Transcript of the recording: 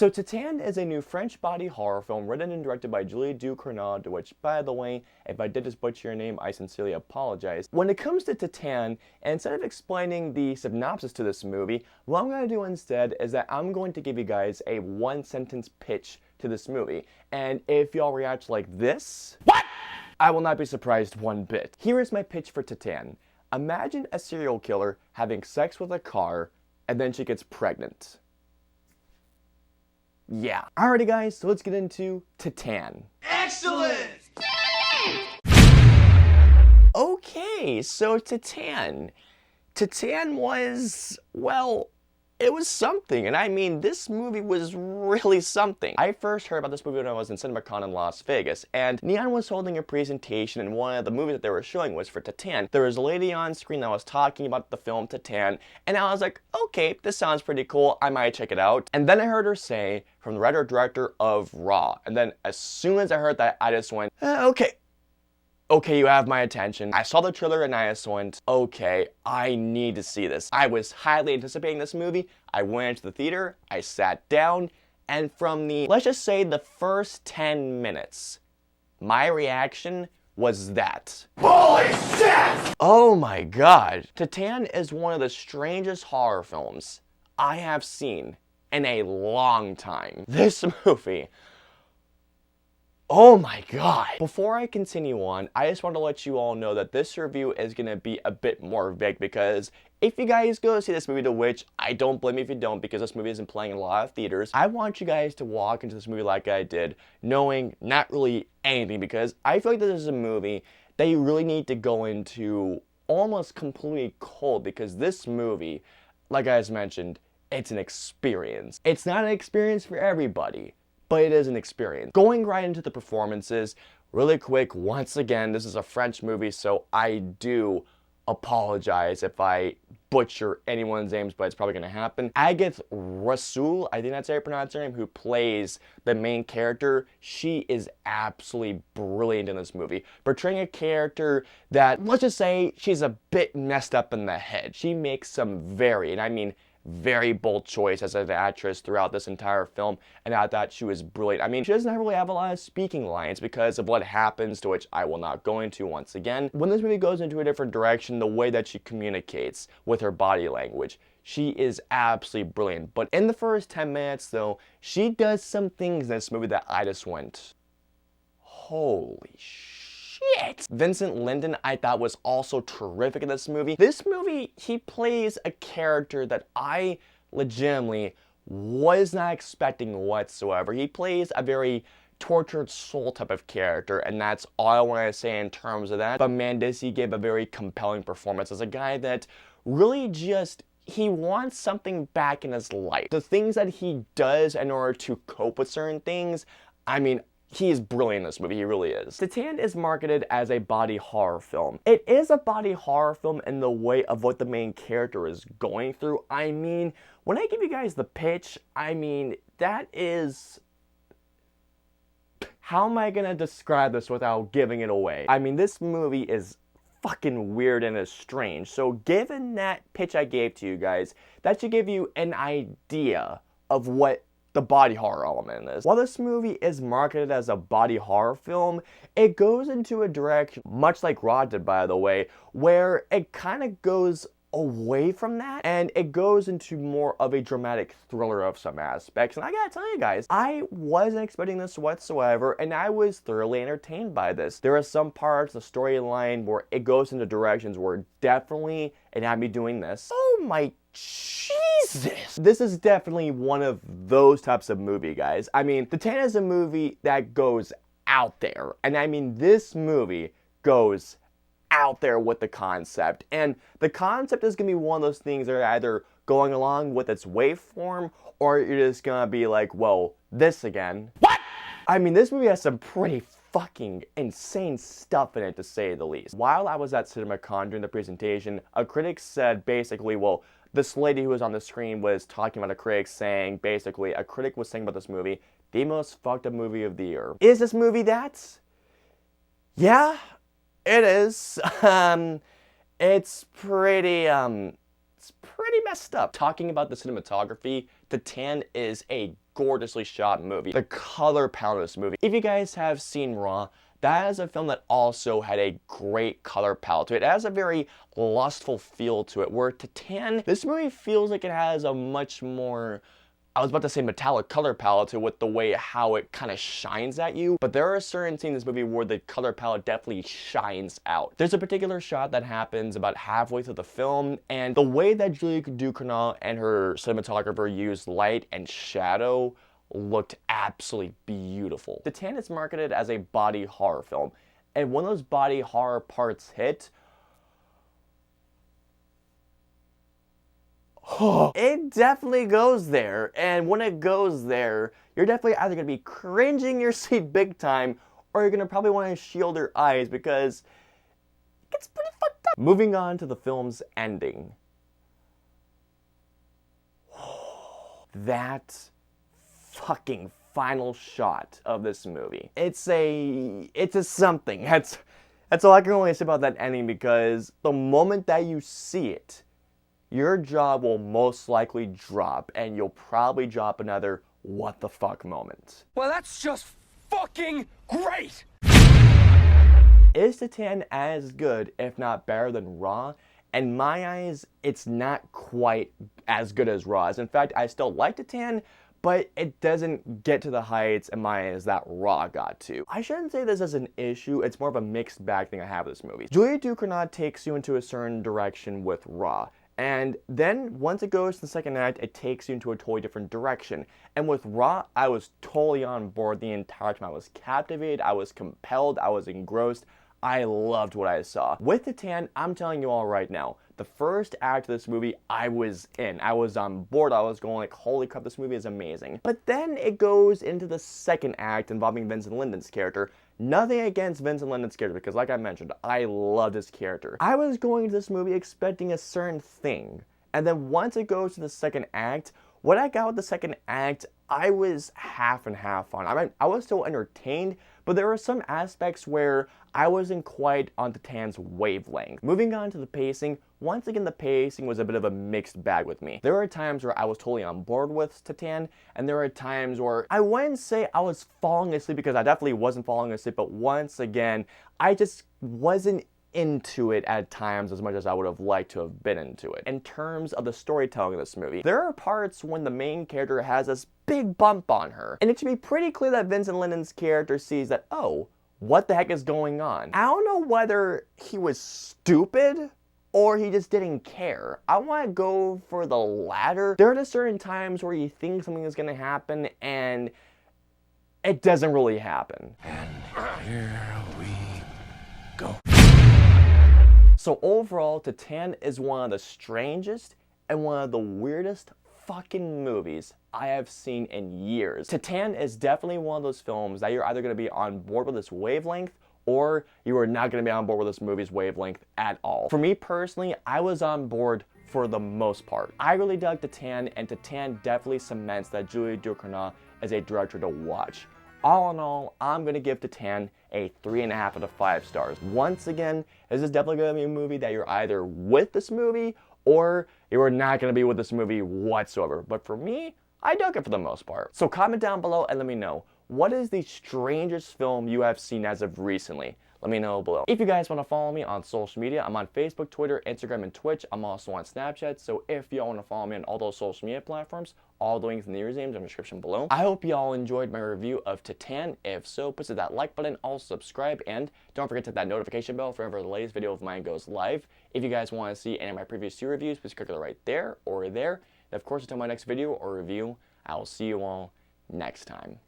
So Titane is a new French body horror film written and directed by Julie Ducournau, which, by the way, if I did just butcher your name, I sincerely apologize. When it comes to Titane, instead of explaining the synopsis to this movie, what I'm going to do instead is that I'm going to give you guys a one-sentence pitch to this movie. And if y'all react like this, what? I will not be surprised one bit. Here is my pitch for Titane. Imagine a serial killer having sex with a car, and then she gets pregnant. Yeah. Alrighty guys, so let's get into Titane. Excellent! Okay, so Titane. Titane was, well, it was something, and I mean, this movie was really something. I first heard about this movie when I was in CinemaCon in Las Vegas, and Neon was holding a presentation, and one of the movies that they were showing was for Titane. There was a lady on screen that was talking about the film Titane, and I was like, okay, this sounds pretty cool, I might check it out. And then I heard her say, from the writer-director of Raw, and then as soon as I heard that, I just went, okay. Okay, you have my attention. I saw the trailer and I just went, okay, I need to see this. I was highly anticipating this movie. I went into the theater, I sat down, and from the, let's just say the first 10 minutes, my reaction was that. Holy shit! Oh my god. Titane is one of the strangest horror films I have seen in a long time. This movie, oh my god. Before I continue on, I just want to let you all know that this review is going to be a bit more vague because if you guys go see this movie, to which I don't blame you if you don't because this movie isn't playing in a lot of theaters, I want you guys to walk into this movie like I did, knowing not really anything, because I feel like this is a movie that you really need to go into almost completely cold, because this movie, like I just mentioned, it's an experience. It's not an experience for everybody, but it is an experience. Going right into the performances, really quick, once again, this is a French movie, so I do apologize if I butcher anyone's names, but it's probably gonna happen. Agathe Rasool, I think that's how you pronounce her name, who plays the main character, she is absolutely brilliant in this movie. Portraying a character that, let's just say, she's a bit messed up in the head. She makes some very, and I mean very bold choice as an actress throughout this entire film, and I thought she was brilliant. I mean, she doesn't really have a lot of speaking lines because of what happens, to which I will not go into once again. When this movie goes into a different direction, the way that she communicates with her body language, she is absolutely brilliant. But in the first 10 minutes though, she does some things in this movie that I just went, holy shit. Vincent Linden, I thought, was also terrific in this movie. This movie, he plays a character that I legitimately was not expecting whatsoever. He plays a very tortured soul type of character, and that's all I want to say in terms of that. But man, does he give a very compelling performance as a guy that really just, he wants something back in his life. The things that he does in order to cope with certain things, I mean, he is brilliant in this movie, he really is. Titane is marketed as a body horror film. It is a body horror film in the way of what the main character is going through. I mean, when I give you guys the pitch, I mean, that is... How am I gonna describe this without giving it away? I mean, this movie is fucking weird and is strange. So given that pitch I gave to you guys, that should give you an idea of what the body horror element is. While this movie is marketed as a body horror film, it goes into a direction, much like Raw did by the way, where it kind of goes away from that and it goes into more of a dramatic thriller of some aspects. And I gotta tell you guys, I wasn't expecting this whatsoever, and I was thoroughly entertained by this. There are some parts of the storyline where it goes into directions where definitely it had me doing this. Oh my Jesus! This is definitely one of those types of movie, guys. I mean, Titane is a movie that goes out there, and I mean, this movie goes out there with the concept, and the concept is gonna be one of those things that are either going along with its waveform, or you're just gonna be like, well, this again. What? I mean, this movie has some pretty fucking insane stuff in it, to say the least. While I was at CinemaCon during the presentation, a critic said basically, well, this lady who was on the screen was talking about a critic saying, basically, a critic was saying about this movie, the most fucked up movie of the year. Is this movie that? Yeah, it is. It's pretty messed up. Talking about the cinematography, Titane is a gorgeously shot movie. The color palette of this movie. If you guys have seen Raw, that is a film that also had a great color palette to it. It has a very lustful feel to it, where Titane, this movie feels like it has a much more, I was about to say metallic color palette to it with the way how it kind of shines at you, but there are certain scenes in this movie where the color palette definitely shines out. There's a particular shot that happens about halfway through the film, and the way that Julie Ducournau and her cinematographer used light and shadow looked absolutely beautiful. Titane is marketed as a body horror film, and when those body horror parts hit, it definitely goes there. And when it goes there, you're definitely either going to be cringing your seat big time, or you're going to probably want to shield your eyes because it gets pretty fucked up. Moving on to the film's ending. That fucking final shot of this movie. It's a something. That's all I can really say about that ending, because the moment that you see it, your jaw will most likely drop, and you'll probably drop another what the fuck moment. Well, that's just fucking great! Is Titane as good, if not better than Raw? In my eyes, it's not quite as good as Raw. In fact, I still like Titane, but it doesn't get to the heights in my eyes that Raw got to. I shouldn't say this as an issue, it's more of a mixed bag thing I have with this movie. Julia Ducournau takes you into a certain direction with Raw, and then once it goes to the second act, it takes you into a totally different direction. And with Raw, I was totally on board the entire time. I was captivated, I was compelled, I was engrossed. I loved what I saw. With Titane, I'm telling you all right now, the first act of this movie, I was in. I was on board. I was going like, holy crap, this movie is amazing. But then it goes into the second act involving Vincent Linden's character. Nothing against Vincent Linden's character, because like I mentioned, I loved his character. I was going to this movie expecting a certain thing. And then once it goes to the second act, what I got with the second act, I was half and half on. I mean, I was still entertained, but there were some aspects where I wasn't quite on Titane's wavelength. Moving on to the pacing, once again the pacing was a bit of a mixed bag with me. There were times where I was totally on board with Titane, and there were times where I wouldn't say I was falling asleep, because I definitely wasn't falling asleep, but once again, I just wasn't into it at times as much as I would have liked to have been into it. In terms of the storytelling of this movie, there are parts when the main character has this big bump on her, and it should be pretty clear that Vincent Linden's character sees that, oh, what the heck is going on? I don't know whether he was stupid or he just didn't care. I want to go for the latter. There are just certain times where you think something is going to happen and it doesn't really happen. And here we go. So overall, Titane is one of the strangest and one of the weirdest fucking movies I have seen in years. Titane is definitely one of those films that you're either going to be on board with this wavelength, or you are not going to be on board with this movie's wavelength at all. For me personally, I was on board for the most part. I really dug Titane, and Titane definitely cements that Julia Ducournau is a director to watch. All in all, I'm going to give Titane a 3.5 out of 5 stars. Once again, this is definitely going to be a movie that you're either with this movie or you are not going to be with this movie whatsoever. But for me, I dug it for the most part. So comment down below and let me know, what is the strangest film you have seen as of recently? Let me know below. If you guys want to follow me on social media, I'm on Facebook, Twitter, Instagram, and Twitch. I'm also on Snapchat, so if y'all want to follow me on all those social media platforms, all the links in the usernames in the description below. I hope y'all enjoyed my review of Titane. If so, please hit that like button, also subscribe, and don't forget to hit that notification bell for whenever the latest video of mine goes live. If you guys want to see any of my previous 2 reviews, please click right there or there. And of course, until my next video or review, I will see you all next time.